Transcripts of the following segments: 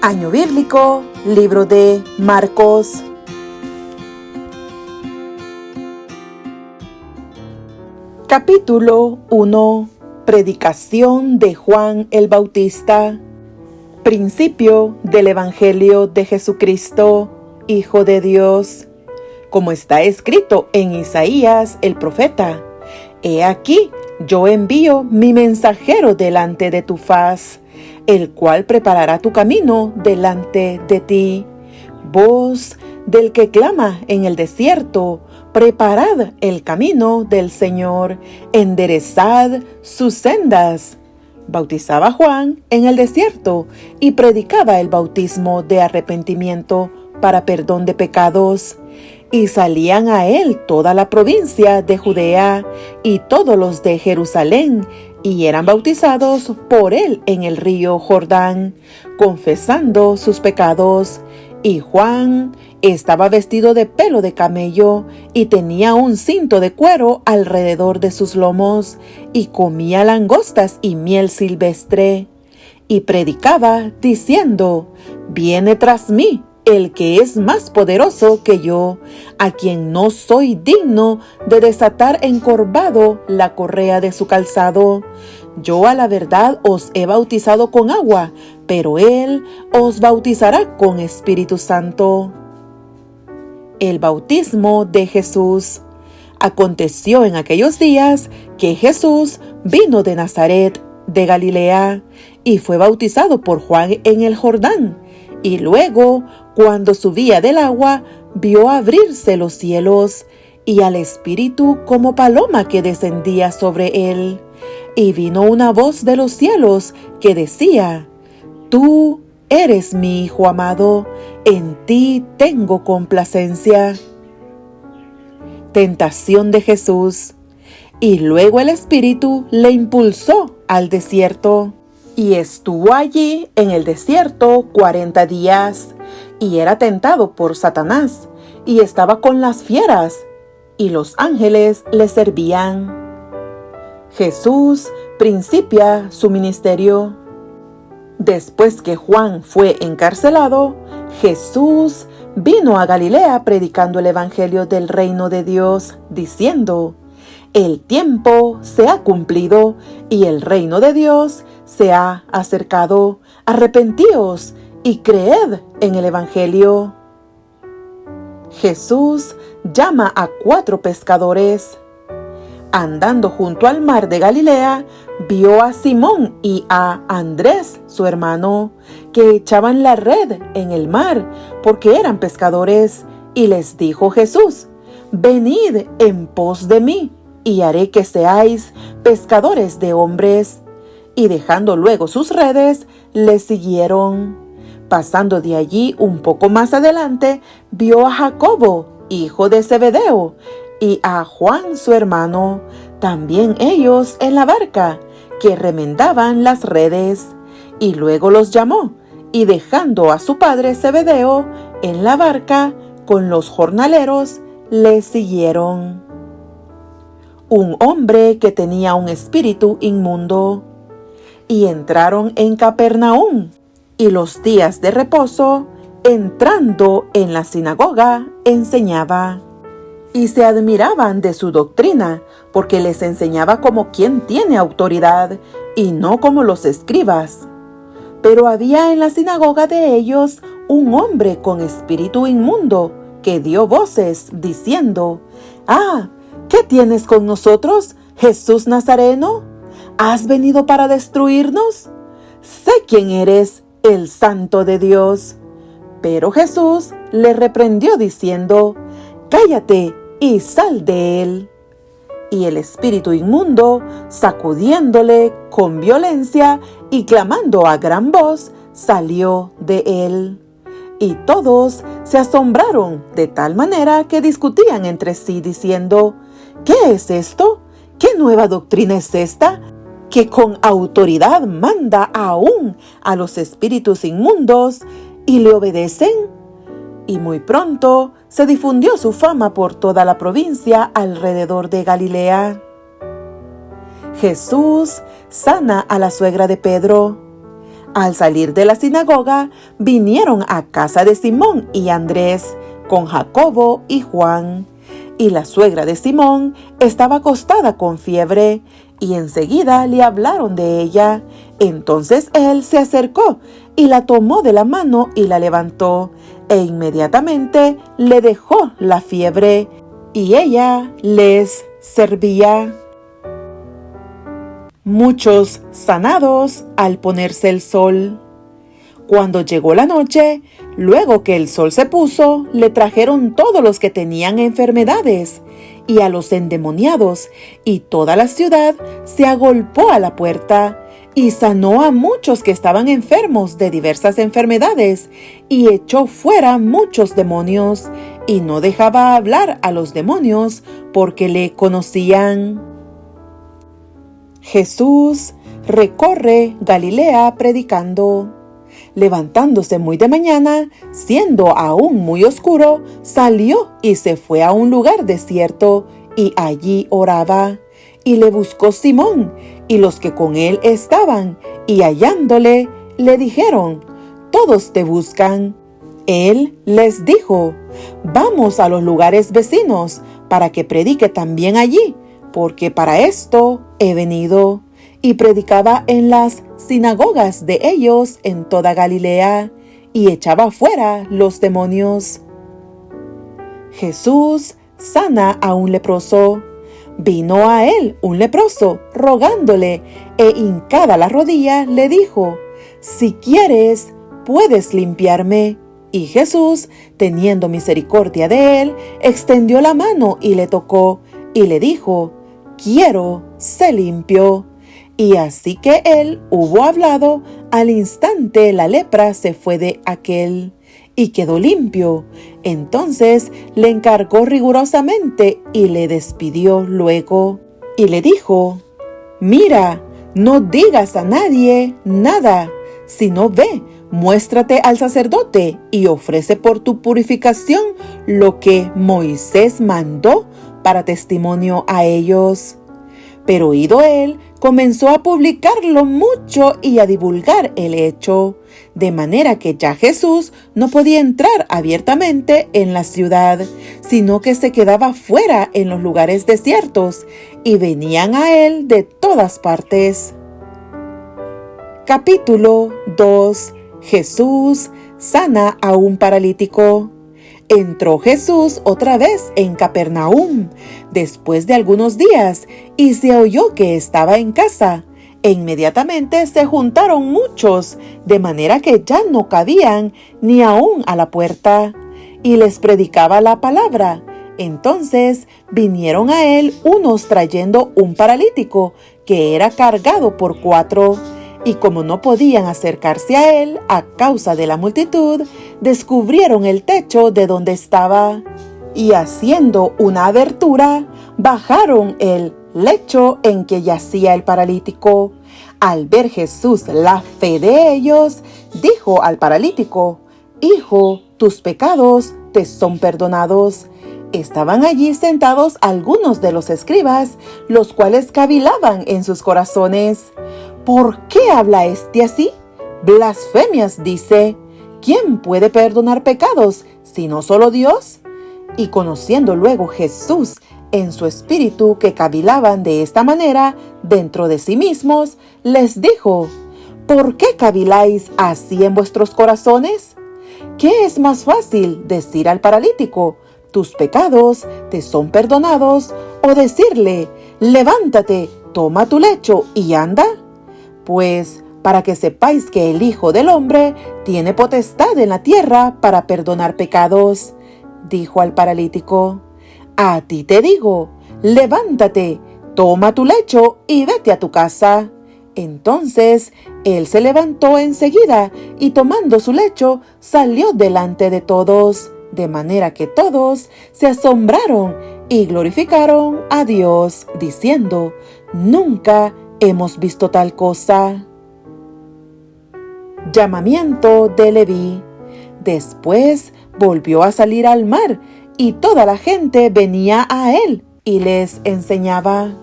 Año bíblico, libro de Marcos. Capítulo 1. Predicación de Juan el Bautista. Principio del Evangelio de Jesucristo, Hijo de Dios. Como está escrito en Isaías el profeta: He aquí, yo envío mi mensajero delante de tu faz, el cual preparará tu camino delante de ti. Voz del que clama en el desierto: preparad el camino del Señor, enderezad sus sendas. Bautizaba Juan en el desierto y predicaba el bautismo de arrepentimiento para perdón de pecados. Y salían a él toda la provincia de Judea y todos los de Jerusalén, y eran bautizados por él en el río Jordán, confesando sus pecados. Y Juan estaba vestido de pelo de camello y tenía un cinto de cuero alrededor de sus lomos, y comía langostas y miel silvestre. Y predicaba diciendo: Viene tras mí el que es más poderoso que yo, a quien no soy digno de desatar encorvado la correa de su calzado. Yo a la verdad os he bautizado con agua, pero él os bautizará con Espíritu Santo. El bautismo de Jesús. Aconteció en aquellos días que Jesús vino de Nazaret, de Galilea, y fue bautizado por Juan en el Jordán. Y luego, cuando subía del agua, vio abrirse los cielos, y al Espíritu como paloma que descendía sobre él. Y vino una voz de los cielos que decía: Tú eres mi Hijo amado, en ti tengo complacencia. Tentación de Jesús. Y luego el Espíritu le impulsó al desierto. Y estuvo allí en el desierto 40 días, y era tentado por Satanás, y estaba con las fieras, y los ángeles le servían. Jesús principia su ministerio. Después que Juan fue encarcelado, Jesús vino a Galilea predicando el evangelio del reino de Dios, diciendo: El tiempo se ha cumplido y el reino de Dios se ha acercado. Arrepentíos y creed en el evangelio. Jesús llama a 4 pescadores. Andando junto al mar de Galilea, vio a Simón y a Andrés, su hermano, que echaban la red en el mar, porque eran pescadores, y les dijo Jesús: Venid en pos de mí, y haré que seáis pescadores de hombres. Y dejando luego sus redes, le siguieron. Pasando de allí un poco más adelante, vio a Jacobo, hijo de Zebedeo, y a Juan su hermano, también ellos en la barca, que remendaban las redes. Y luego los llamó, y dejando a su padre Zebedeo en la barca con los jornaleros, le siguieron. Un hombre que tenía un espíritu inmundo. Y entraron en Capernaum, y los días de reposo, entrando en la sinagoga, enseñaba. Y se admiraban de su doctrina, porque les enseñaba como quien tiene autoridad, y no como los escribas. Pero había en la sinagoga de ellos un hombre con espíritu inmundo, que dio voces, diciendo: ¿Qué tienes con nosotros, Jesús Nazareno? ¿Has venido para destruirnos? Sé quién eres, el Santo de Dios. Pero Jesús le reprendió diciendo: Cállate y sal de él. Y el espíritu inmundo, sacudiéndole con violencia y clamando a gran voz, salió de él. Y todos se asombraron de tal manera que discutían entre sí diciendo: ¿Qué es esto? ¿Qué nueva doctrina es esta? Que con autoridad manda aún a los espíritus inmundos y le obedecen. Y muy pronto se difundió su fama por toda la provincia alrededor de Galilea. Jesús sana a la suegra de Pedro. Al salir de la sinagoga, vinieron a casa de Simón y Andrés, con Jacobo y Juan. Y la suegra de Simón estaba acostada con fiebre, y enseguida le hablaron de ella. Entonces él se acercó y la tomó de la mano y la levantó, e inmediatamente le dejó la fiebre, y ella les servía. Muchos sanados al ponerse el sol. Cuando llegó la noche, luego que el sol se puso, le trajeron todos los que tenían enfermedades y a los endemoniados, y toda la ciudad se agolpó a la puerta, y sanó a muchos que estaban enfermos de diversas enfermedades, y echó fuera muchos demonios, y no dejaba hablar a los demonios, porque le conocían. Jesús recorre Galilea predicando. Levantándose muy de mañana, siendo aún muy oscuro, salió y se fue a un lugar desierto, y allí oraba. Y le buscó Simón y los que con él estaban, y hallándole, le dijeron: «Todos te buscan». Él les dijo: «Vamos a los lugares vecinos, para que predique también allí, porque para esto he venido». Y predicaba en las sinagogas de ellos en toda Galilea, y echaba fuera los demonios. Jesús sana a un leproso. Vino a él un leproso, rogándole, e hincada la rodilla le dijo: «Si quieres, puedes limpiarme». Y Jesús, teniendo misericordia de él, extendió la mano y le tocó, y le dijo: «Quiero, sé limpio». Y así que él hubo hablado, al instante la lepra se fue de aquél, y quedó limpio. Entonces le encargó rigurosamente, y le despidió luego. Y le dijo: «Mira, no digas a nadie nada, sino ve, muéstrate al sacerdote, y ofrece por tu purificación lo que Moisés mandó para testimonio a ellos». Pero oído él, comenzó a publicarlo mucho y a divulgar el hecho, de manera que ya Jesús no podía entrar abiertamente en la ciudad, sino que se quedaba fuera en los lugares desiertos, y venían a él de todas partes. Capítulo 2. Jesús sana a un paralítico. Entró Jesús otra vez en Capernaum, después de algunos días, y se oyó que estaba en casa. E inmediatamente se juntaron muchos, de manera que ya no cabían ni aún a la puerta, y les predicaba la palabra. Entonces vinieron a él unos trayendo un paralítico, que era cargado por 4. Y como no podían acercarse a él a causa de la multitud, descubrieron el techo de donde estaba, y haciendo una abertura, bajaron el lecho en que yacía el paralítico. Al ver Jesús la fe de ellos, dijo al paralítico: «Hijo, tus pecados te son perdonados». Estaban allí sentados algunos de los escribas, los cuales cavilaban en sus corazones: «¿Por qué habla este así? Blasfemias dice. ¿Quién puede perdonar pecados, sino solo Dios?». Y conociendo luego Jesús en su espíritu que cavilaban de esta manera dentro de sí mismos, les dijo: «¿Por qué caviláis así en vuestros corazones? ¿Qué es más fácil, decir al paralítico: tus pecados te son perdonados, o decirle: levántate, toma tu lecho y anda? Pues para que sepáis que el Hijo del Hombre tiene potestad en la tierra para perdonar pecados», dijo al paralítico: «A ti te digo, levántate, toma tu lecho y vete a tu casa». Entonces él se levantó enseguida, y tomando su lecho salió delante de todos, de manera que todos se asombraron y glorificaron a Dios, diciendo: «Nunca hemos visto tal cosa». Llamamiento de Leví. Después volvió a salir al mar, y toda la gente venía a él y les enseñaba.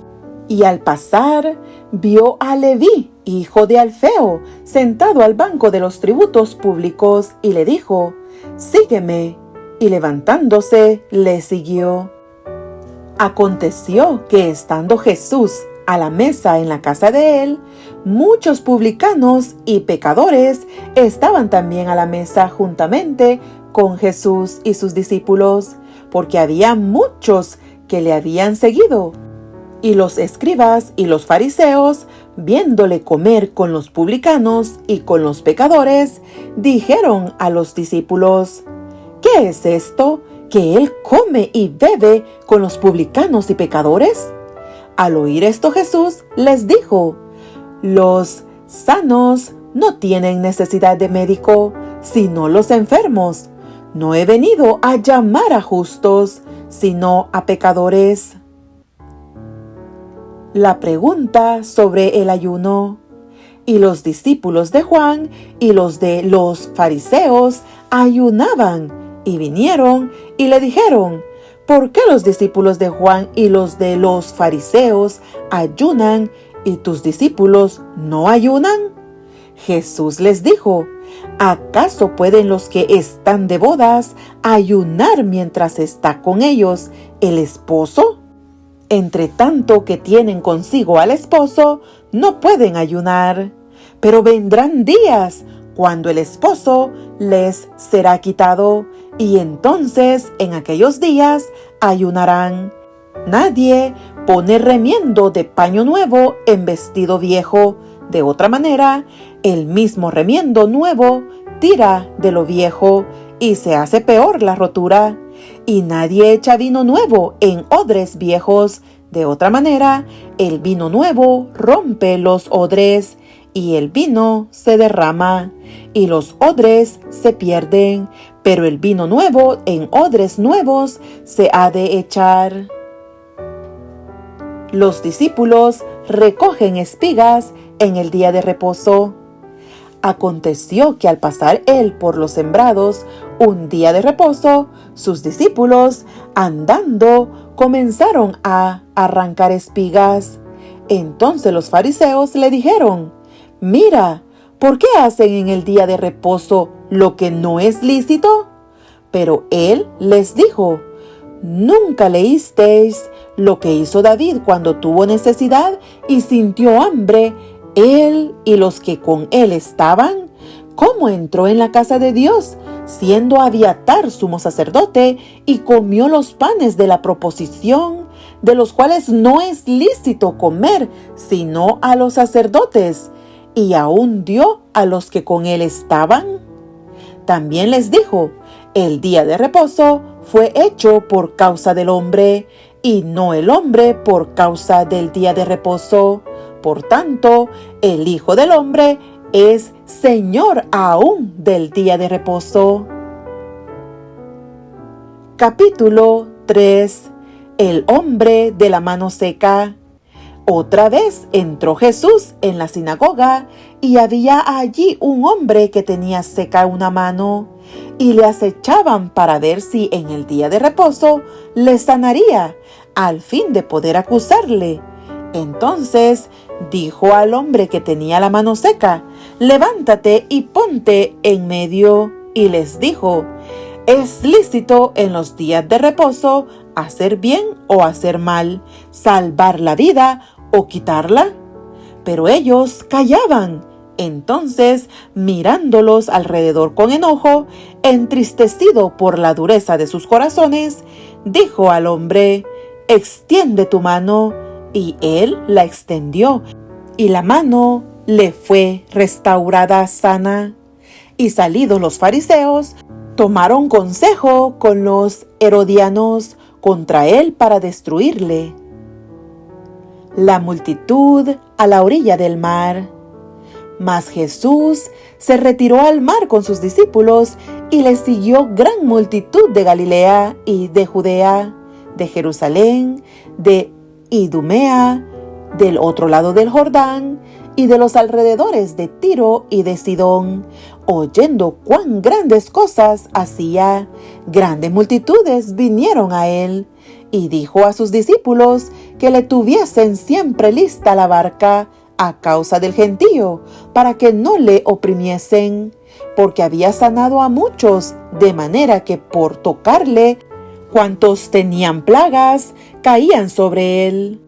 Y al pasar, vio a Leví, hijo de Alfeo, sentado al banco de los tributos públicos, y le dijo: «Sígueme». Y levantándose, le siguió. Aconteció que, estando Jesús a la mesa en la casa de él, muchos publicanos y pecadores estaban también a la mesa juntamente con Jesús y sus discípulos, porque había muchos que le habían seguido. Y los escribas y los fariseos, viéndole comer con los publicanos y con los pecadores, dijeron a los discípulos: «¿Qué es esto, que él come y bebe con los publicanos y pecadores?». Al oír esto, Jesús les dijo: «Los sanos no tienen necesidad de médico, sino los enfermos. No he venido a llamar a justos, sino a pecadores». La pregunta sobre el ayuno. Y los discípulos de Juan y los de los fariseos ayunaban, y vinieron y le dijeron: «¿Por qué los discípulos de Juan y los de los fariseos ayunan y tus discípulos no ayunan?». Jesús les dijo: «¿Acaso pueden los que están de bodas ayunar mientras está con ellos el esposo? Entre tanto que tienen consigo al esposo, no pueden ayunar. Pero vendrán días cuando el esposo les será quitado, y entonces en aquellos días ayunarán. Nadie pone remiendo de paño nuevo en vestido viejo. De otra manera, el mismo remiendo nuevo tira de lo viejo, y se hace peor la rotura. Y nadie echa vino nuevo en odres viejos. De otra manera, el vino nuevo rompe los odres, y el vino se derrama, y los odres se pierden, pero el vino nuevo en odres nuevos se ha de echar». Los discípulos recogen espigas en el día de reposo. Aconteció que al pasar él por los sembrados un día de reposo, sus discípulos, andando, comenzaron a arrancar espigas. Entonces los fariseos le dijeron: «Mira, ¿por qué hacen en el día de reposo lo que no es lícito?». Pero él les dijo: «¿Nunca leísteis lo que hizo David cuando tuvo necesidad y sintió hambre, él y los que con él estaban? ¿Cómo entró en la casa de Dios, siendo Abiatar sumo sacerdote, y comió los panes de la proposición, de los cuales no es lícito comer sino a los sacerdotes, y aún dio a los que con él estaban?». También les dijo: «El día de reposo fue hecho por causa del hombre, y no el hombre por causa del día de reposo. Por tanto, el Hijo del Hombre es Señor aún del día de reposo». Capítulo 3. El hombre de la mano seca. Otra vez entró Jesús en la sinagoga, y había allí un hombre que tenía seca una mano, y le acechaban para ver si en el día de reposo le sanaría, al fin de poder acusarle. Entonces dijo al hombre que tenía la mano seca: «Levántate y ponte en medio». Y les dijo: «¿Es lícito en los días de reposo hacer bien o hacer mal, salvar la vida o quitarla?». Pero ellos callaban. Entonces, mirándolos alrededor con enojo, entristecido por la dureza de sus corazones, dijo al hombre: «Extiende tu mano». Y él la extendió, y la mano le fue restaurada sana. Y salidos los fariseos, tomaron consejo con los herodianos contra él para destruirle. La multitud a la orilla del mar. Mas Jesús se retiró al mar con sus discípulos, y le siguió gran multitud de Galilea y de Judea, de Jerusalén, de Idumea, del otro lado del Jordán, y de los alrededores de Tiro y de Sidón, oyendo cuán grandes cosas hacía. Grandes multitudes vinieron a él, y dijo a sus discípulos que le tuviesen siempre lista la barca a causa del gentío, para que no le oprimiesen, porque había sanado a muchos, de manera que por tocarle, cuantos tenían plagas, caían sobre él.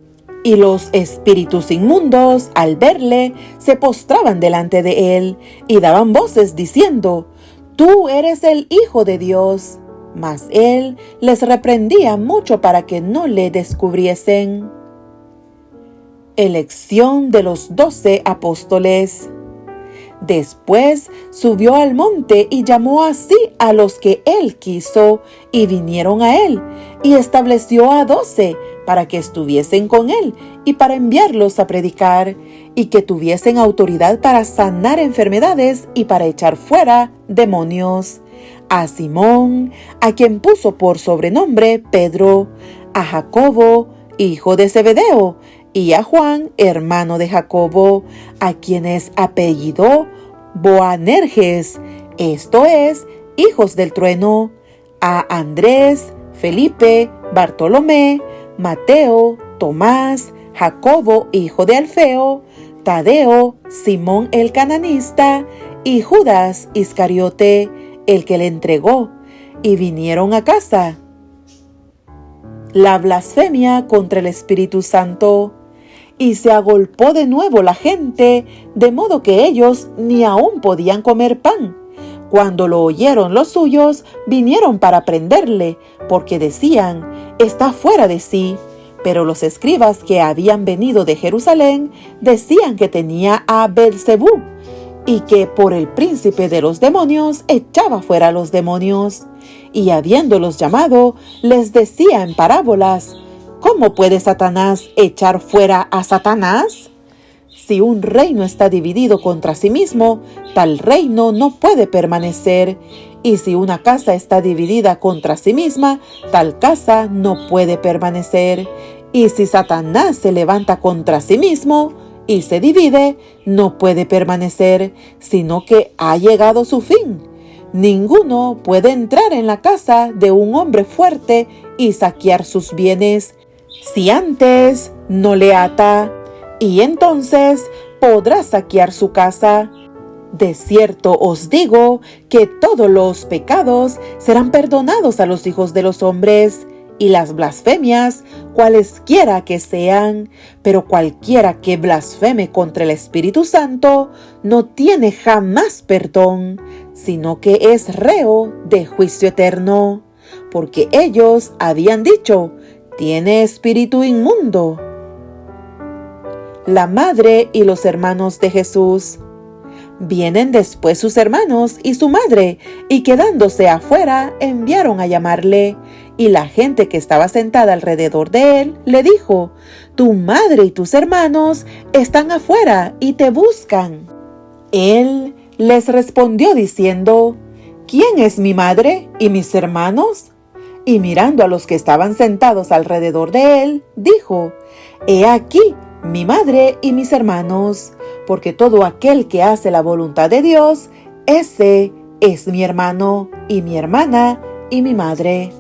Y los espíritus inmundos, al verle, se postraban delante de él, y daban voces diciendo: «Tú eres el Hijo de Dios». Mas él les reprendía mucho para que no le descubriesen. Elección de los 12 apóstoles. Después subió al monte y llamó así a los que él quiso, y vinieron a él, y estableció a 12 para que estuviesen con él y para enviarlos a predicar, y que tuviesen autoridad para sanar enfermedades y para echar fuera demonios. A Simón, a quien puso por sobrenombre Pedro, a Jacobo, hijo de Zebedeo, y a Juan, hermano de Jacobo, a quienes apellidó Boanerges, esto es, hijos del trueno, a Andrés, Felipe, Bartolomé, Mateo, Tomás, Jacobo, hijo de Alfeo, Tadeo, Simón el cananista, y Judas Iscariote, el que le entregó, y vinieron a casa. La blasfemia contra el Espíritu Santo. Y se agolpó de nuevo la gente, de modo que ellos ni aún podían comer pan. Cuando lo oyeron los suyos, vinieron para prenderle, porque decían: «Está fuera de sí». Pero los escribas que habían venido de Jerusalén decían que tenía a Beelzebú, y que por el príncipe de los demonios echaba fuera a los demonios. Y habiéndolos llamado, les decía en parábolas: «¿Cómo puede Satanás echar fuera a Satanás? Si un reino está dividido contra sí mismo, tal reino no puede permanecer. Y si una casa está dividida contra sí misma, tal casa no puede permanecer. Y si Satanás se levanta contra sí mismo y se divide, no puede permanecer, sino que ha llegado su fin. Ninguno puede entrar en la casa de un hombre fuerte y saquear sus bienes, si antes no le ata, y entonces podrá saquear su casa. De cierto os digo que todos los pecados serán perdonados a los hijos de los hombres, y las blasfemias, cualesquiera que sean, pero cualquiera que blasfeme contra el Espíritu Santo no tiene jamás perdón, sino que es reo de juicio eterno, porque ellos habían dicho: «Tiene espíritu inmundo». La madre y los hermanos de Jesús. Vienen después sus hermanos y su madre, y quedándose afuera, enviaron a llamarle. Y la gente que estaba sentada alrededor de él le dijo: «Tu madre y tus hermanos están afuera y te buscan». Él les respondió diciendo: «¿Quién es mi madre y mis hermanos?». Y mirando a los que estaban sentados alrededor de él, dijo: «He aquí mi madre y mis hermanos, porque todo aquel que hace la voluntad de Dios, ese es mi hermano y mi hermana y mi madre».